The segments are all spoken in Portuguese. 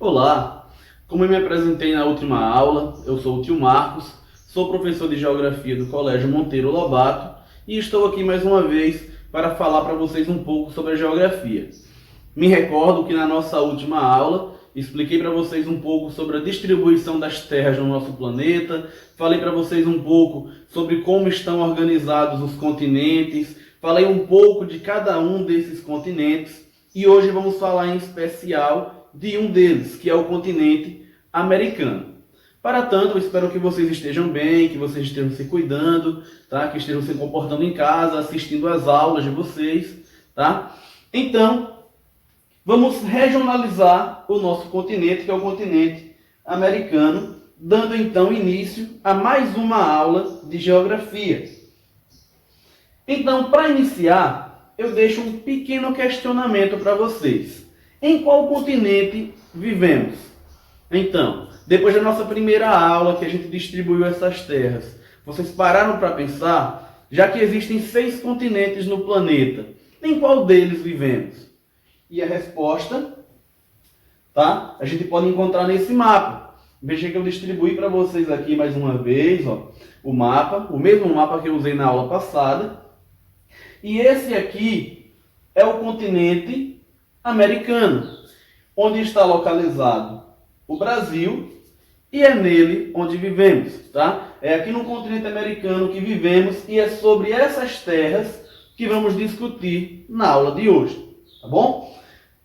Olá, como eu me apresentei na última aula, eu sou o tio Marcos, sou professor de Geografia do Colégio Monteiro Lobato e estou aqui mais uma vez para falar para vocês um pouco sobre a geografia. Me recordo que na nossa última aula expliquei para vocês um pouco sobre a distribuição das terras no nosso planeta, falei para vocês um pouco sobre como estão organizados os continentes, falei um pouco de cada um desses continentes e hoje vamos falar em especial de um deles, que é o continente americano. Para tanto, eu espero que vocês estejam bem, que vocês estejam se cuidando, tá? Que estejam se comportando em casa, assistindo às aulas de vocês, tá? Então, vamos regionalizar o nosso continente, que é o continente americano, dando então início a mais uma aula de geografia. Então, para iniciar, eu deixo um pequeno questionamento para vocês. Em qual continente vivemos? Então, depois da nossa primeira aula, que a gente distribuiu essas terras, vocês pararam para pensar, já que existem 6 continentes no planeta, em qual deles vivemos? E a resposta, tá? A gente pode encontrar nesse mapa. Veja que eu distribuí para vocês aqui mais uma vez, ó, o mapa, o mesmo mapa que eu usei na aula passada. E esse aqui é o continente americano, onde está localizado o Brasil e é nele onde vivemos, tá? É aqui no continente americano que vivemos e é sobre essas terras que vamos discutir na aula de hoje, tá bom?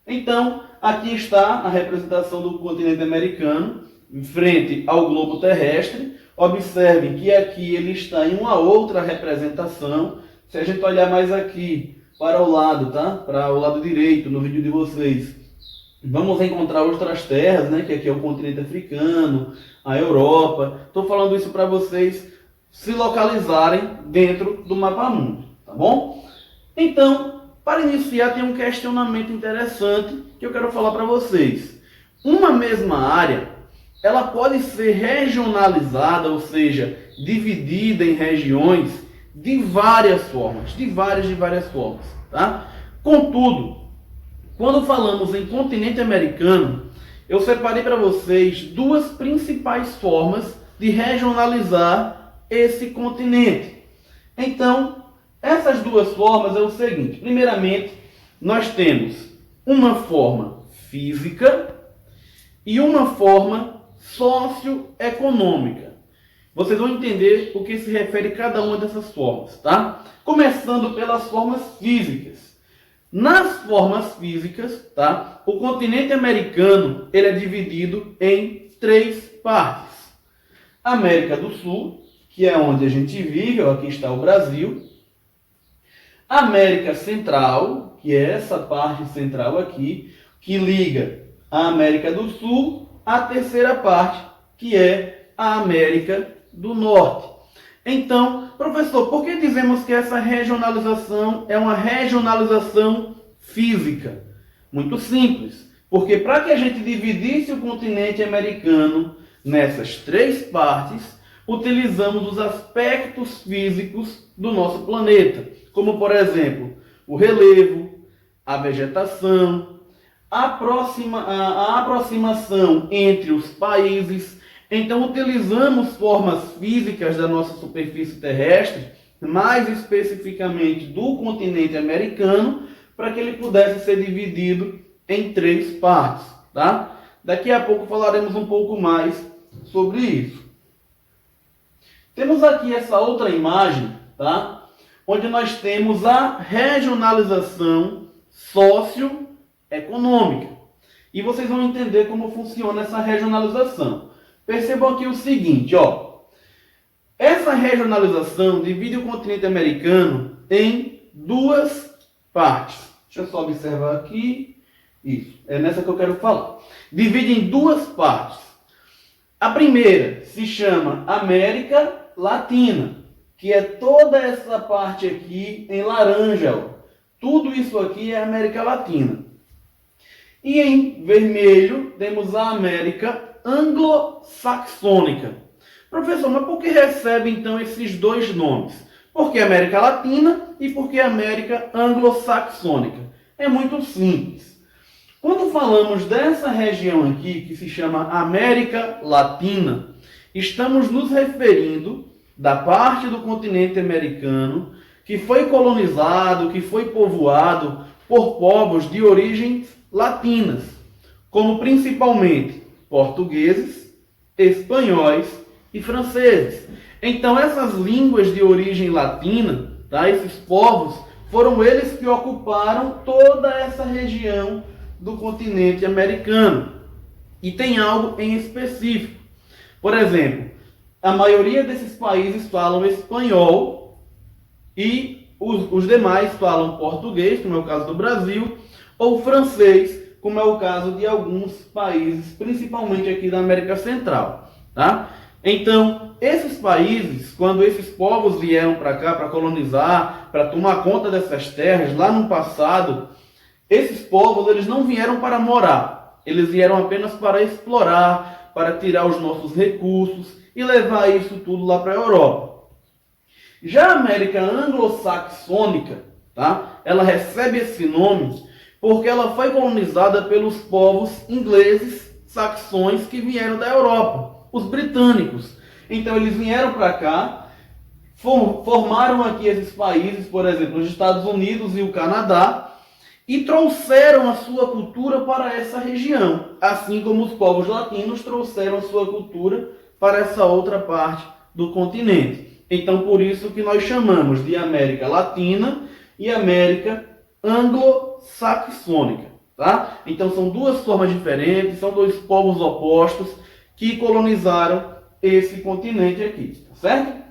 Então, aqui está a representação do continente americano em frente ao globo terrestre. Observem que aqui ele está em uma outra representação. Se a gente olhar mais aqui para o lado, tá? Para o lado direito no vídeo de vocês, vamos encontrar outras terras, né? Que aqui é o continente africano, a Europa. Estou falando isso para vocês se localizarem dentro do mapa mundo, tá bom? Então, para iniciar, tem um questionamento interessante que eu quero falar para vocês. Uma mesma área, ela pode ser regionalizada, ou seja, dividida em regiões de várias formas, de várias formas, tá? Contudo, quando falamos em continente americano, eu separei para vocês 2 principais formas de regionalizar esse continente. Então, essas 2 formas é o seguinte: primeiramente, nós temos uma forma física e uma forma socioeconômica. Vocês vão entender o que se refere a cada uma dessas formas, tá? Começando pelas formas físicas. Nas formas físicas, tá? O continente americano, ele é dividido em 3 partes. América do Sul, que é onde a gente vive, ó, aqui está o Brasil. América Central, que é essa parte central aqui, que liga a América do Sul à terceira parte, que é a América do Norte. Então, professor, por que dizemos que essa regionalização é uma regionalização física? Muito simples, porque para que a gente dividisse o continente americano nessas 3 partes, utilizamos os aspectos físicos do nosso planeta, como por exemplo, o relevo, a vegetação, a aproximação entre os países. Então, utilizamos formas físicas da nossa superfície terrestre, mais especificamente do continente americano, para que ele pudesse ser dividido em 3 partes, tá? Daqui a pouco falaremos um pouco mais sobre isso. Temos aqui essa outra imagem, tá? Onde nós temos a regionalização socioeconômica. E vocês vão entender como funciona essa regionalização. Percebam aqui o seguinte, ó. Essa regionalização divide o continente americano em 2 partes. Deixa eu só observar aqui. Isso, é nessa que eu quero falar. Divide em 2 partes. A primeira se chama América Latina, que é toda essa parte aqui em laranja, ó. Tudo isso aqui é América Latina. E em vermelho temos a América anglo-saxônica. Professor, mas por que recebe então esses 2 nomes? Por que América Latina e por que América anglo-saxônica? É muito simples. Quando falamos dessa região aqui, que se chama América Latina, estamos nos referindo da parte do continente americano que foi colonizado, que foi povoado por povos de origens latinas, como principalmente portugueses, espanhóis e franceses. Então essas línguas de origem latina, tá? Esses povos, foram eles que ocuparam toda essa região do continente americano. E tem algo em específico. Por exemplo, a maioria desses países falam espanhol e os demais falam português, como é o caso do Brasil, ou francês, como é o caso de alguns países, principalmente aqui da América Central, tá? Então, esses países, quando esses povos vieram para cá para colonizar, para tomar conta dessas terras, lá no passado, esses povos eles não vieram para morar, eles vieram apenas para explorar, para tirar os nossos recursos e levar isso tudo lá para a Europa. Já a América anglo-saxônica, tá? Ela recebe esse nome porque ela foi colonizada pelos povos ingleses, saxões, que vieram da Europa, os britânicos. Então eles vieram para cá, formaram aqui esses países, por exemplo, os Estados Unidos e o Canadá, e trouxeram a sua cultura para essa região, assim como os povos latinos trouxeram a sua cultura para essa outra parte do continente. Então, por isso que nós chamamos de América Latina e América Anglo-Saxônica, tá? Então, são duas formas diferentes, são dois povos opostos que colonizaram esse continente aqui, tá certo?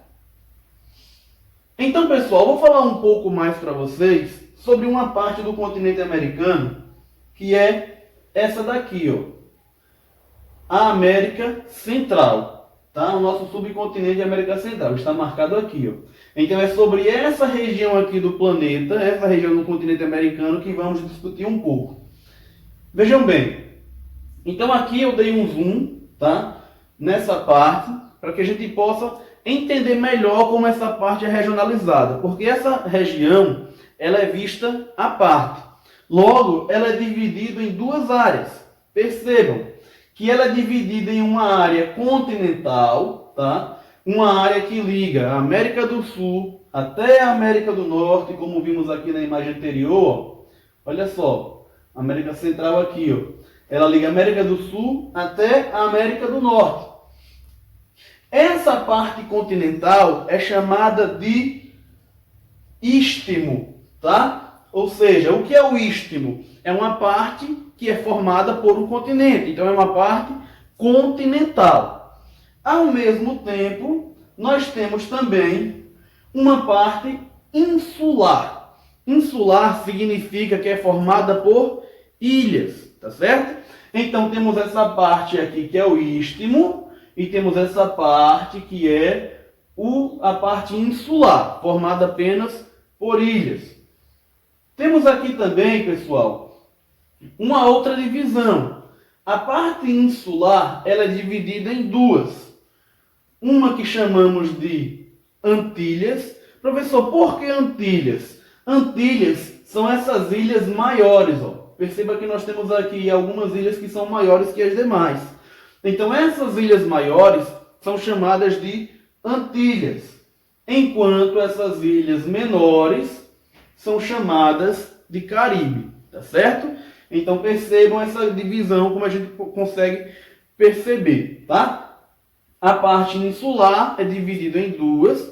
Então, pessoal, vou falar um pouco mais para vocês sobre uma parte do continente americano, que é essa daqui, ó, a América Central. Tá? O nosso subcontinente de América Central está marcado aqui, ó. Então é sobre essa região aqui do planeta, essa região do continente americano, que vamos discutir um pouco. Vejam bem, então aqui eu dei um zoom, tá? Nessa parte, para que a gente possa entender melhor como essa parte é regionalizada, porque essa região ela é vista à parte. Logo, ela é dividida em duas áreas. Percebam que ela é dividida em uma área continental, tá? Uma área que liga a América do Sul até a América do Norte, como vimos aqui na imagem anterior. Olha só, a América Central aqui, ó. Ela liga a América do Sul até a América do Norte. Essa parte continental é chamada de istmo, tá? Ou seja, o que é o istmo? É uma parte que é formada por um continente. Então, é uma parte continental. Ao mesmo tempo, nós temos também uma parte insular. Insular significa que é formada por ilhas, tá certo? Então, temos essa parte aqui que é o istmo e temos essa parte que é a parte insular, formada apenas por ilhas. Temos aqui também, pessoal, uma outra divisão. A parte insular ela é dividida em duas. Uma que chamamos de Antilhas. Professor, por que Antilhas? Antilhas são essas ilhas maiores. Ó. Perceba que nós temos aqui algumas ilhas que são maiores que as demais. Então essas ilhas maiores são chamadas de Antilhas, enquanto essas ilhas menores são chamadas de Caribe, tá certo? Então percebam essa divisão, como a gente consegue perceber, tá? A parte insular é dividida em duas,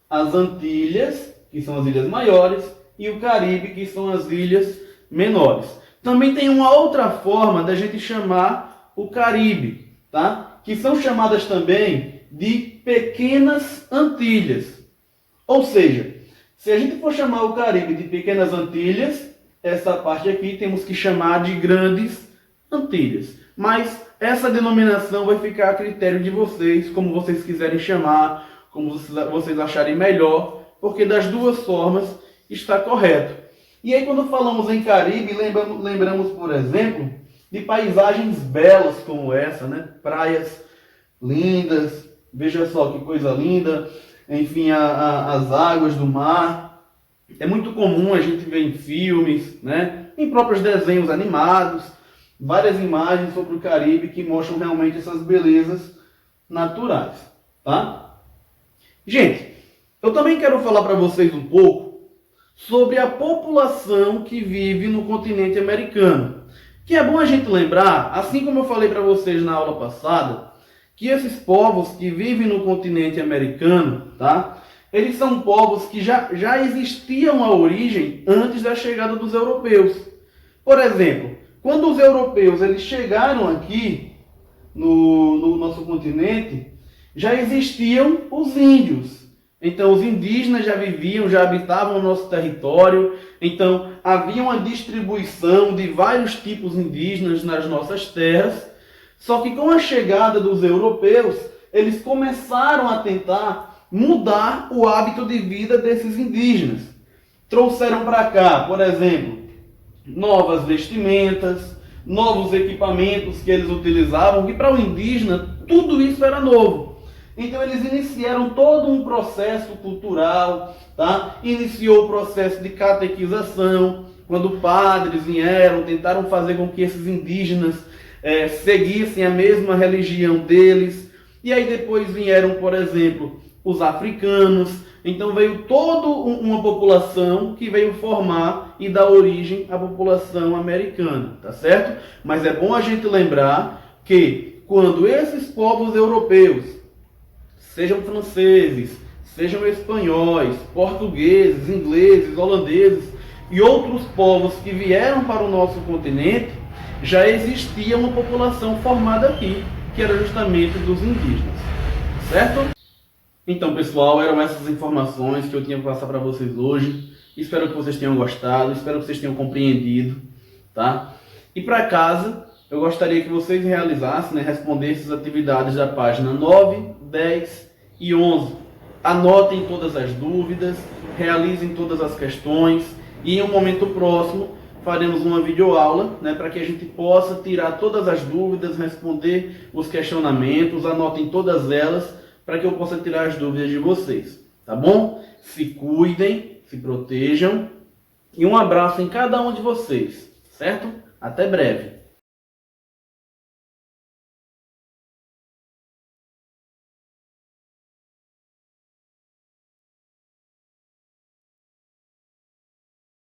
as Antilhas, que são as ilhas maiores, e o Caribe, que são as ilhas menores. Também tem uma outra forma da gente chamar o Caribe, tá? Que são chamadas também de Pequenas Antilhas. Ou seja, se a gente for chamar o Caribe de Pequenas Antilhas, essa parte aqui temos que chamar de Grandes Antilhas. Mas essa denominação vai ficar a critério de vocês, como vocês quiserem chamar, como vocês acharem melhor, porque das duas formas está correto. E aí quando falamos em Caribe, lembramos, por exemplo, de paisagens belas como essa, né? Praias lindas, veja só que coisa linda, enfim, as águas do mar. É muito comum a gente ver em filmes, né? Em próprios desenhos animados. várias imagens sobre o Caribe que mostram realmente essas belezas naturais, tá? Gente, eu também quero falar para vocês um pouco sobre a população que vive no continente americano. Que é bom a gente lembrar, assim como eu falei para vocês na aula passada, que esses povos que vivem no continente americano, tá? Eles são povos que já existiam a origem antes da chegada dos europeus. Por exemplo, quando os europeus eles chegaram aqui no nosso continente, já existiam os índios. Então os indígenas já viviam, já habitavam o nosso território. Então havia uma distribuição de vários tipos indígenas nas nossas terras. Só que com a chegada dos europeus, eles começaram a tentar mudar o hábito de vida desses indígenas. Trouxeram para cá, por exemplo, novas vestimentas, novos equipamentos que eles utilizavam, que para o indígena tudo isso era novo. Então eles iniciaram todo um processo cultural, tá? Iniciou o processo de catequização, quando padres vieram, tentaram fazer com que esses indígenas seguissem a mesma religião deles. E aí depois vieram, por exemplo, os africanos. Então veio toda uma população que veio formar e dar origem à população americana, tá certo? Mas é bom a gente lembrar que quando esses povos europeus, sejam franceses, sejam espanhóis, portugueses, ingleses, holandeses e outros povos que vieram para o nosso continente, já existia uma população formada aqui, que era justamente dos indígenas, certo? Então, pessoal, eram essas informações que eu tinha que passar para vocês hoje. Espero que vocês tenham gostado, espero que vocês tenham compreendido, tá? E para casa, eu gostaria que vocês realizassem, respondessem as atividades da página 9, 10 e 11. Anotem todas as dúvidas, realizem todas as questões e em um momento próximo faremos uma videoaula, para que a gente possa tirar todas as dúvidas, responder os questionamentos, anotem todas elas, para que eu possa tirar as dúvidas de vocês, tá bom? Se cuidem, se protejam e um abraço em cada um de vocês, certo? Até breve!